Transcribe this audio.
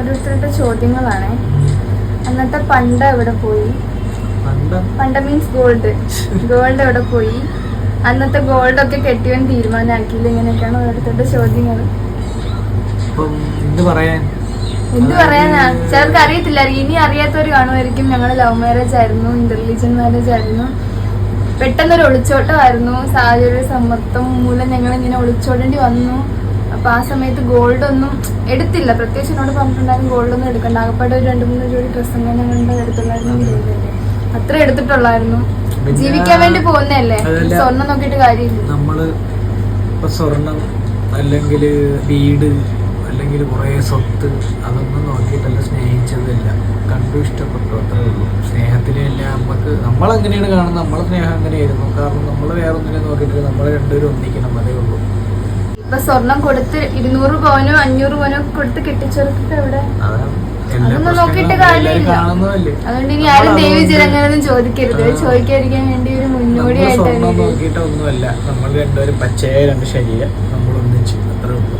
ഓരോരുത്തരുടെ ചോദ്യങ്ങളാണ്. അന്നത്തെ പണ്ട് എവിടെ പോയി? പണ്ട് മീൻസ് ഗോൾഡ് എവിടെ പോയി? അന്നത്തെ ഗോൾഡ് ഒക്കെ കെട്ടിയവൻ തീരുമാനമാക്കിയില്ല. ഇങ്ങനെയൊക്കെയാണ് ഓരോരുത്തരുടെ ചോദ്യങ്ങൾ. എന്ത് പറയാനാ? ചിലർക്ക് അറിയത്തില്ല. ഇനി അറിയാത്തവർ കാണുമായിരിക്കും. ഞങ്ങൾ ലവ് മാരേജ് ആയിരുന്നു, ഇന്റർലീജിയൻ മാരേജ് ആയിരുന്നു, പെട്ടെന്നൊരു ഒളിച്ചോട്ടമായിരുന്നു. സാഹചര്യ സമ്മർദ്ദം മൂലം ഞങ്ങൾ ഇങ്ങനെ ഒളിച്ചോടേണ്ടി വന്നു. അപ്പൊ ആ സമയത്ത് ഗോൾഡ് ഒന്നും എടുത്തില്ല. പ്രത്യേകിച്ച് എന്നോട് പറഞ്ഞിട്ടുണ്ടായിരുന്നു ഗോൾഡ് ഒന്നും എടുക്കണ്ട. ആകപ്പാടെ ഒരു 2-3 ജോഡി ഡ്രസ്സും ഞങ്ങളുടെ എടുത്തുള്ളായിരുന്നു. അത്ര എടുത്തിട്ടുള്ളായിരുന്നു. ജീവിക്കാൻ വേണ്ടി പോകുന്നതല്ലേ, സ്വർണം നോക്കിയിട്ട് കാര്യമില്ല. നമ്മള് ഇപ്പൊ സ്വർണം അല്ലെങ്കിൽ വീട് അല്ലെങ്കിൽ കുറെ സ്വത്ത് അതൊന്നും നോക്കിയിട്ടല്ല സ്നേഹിച്ചതല്ല, കണ്ടു ഇഷ്ടപ്പെട്ടു, അത്രേ ഉള്ളൂ. സ്നേഹത്തിനല്ല നമുക്ക് നമ്മളെങ്ങനെയാണ് കാണുന്നത്, നമ്മളെ സ്നേഹം അങ്ങനെയായിരുന്നു. കാരണം നമ്മൾ വേറെ ഒന്നിനെ നോക്കിയിട്ടില്ല, നമ്മൾ രണ്ടുപേരും ഒന്നിക്കണം, അതേ ഉള്ളൂ. ഇപ്പൊ സ്വർണം കൊടുത്ത് 200 പവനോ 500 പവനോ കൊടുത്ത് കെട്ടിച്ചെടുത്തിട്ട് എവിടെ അതൊന്നും നോക്കിയിട്ട് കാര്യമില്ല. അതുകൊണ്ട് ഇനി ആരും ദേവീചരങ്ങനൊന്നും ചോദിക്കരുത്. ചോദിക്കാതിരിക്കാൻ വേണ്ടി ഒരു മുന്നോടിയായിട്ട് നോക്കിയിട്ടൊന്നുമല്ല. നമ്മൾ രണ്ടുപേരും പച്ചയായ 2 ശരീരം നമ്മൾ ഒന്നിച്ച്, അത്രേ ഉള്ളൂ.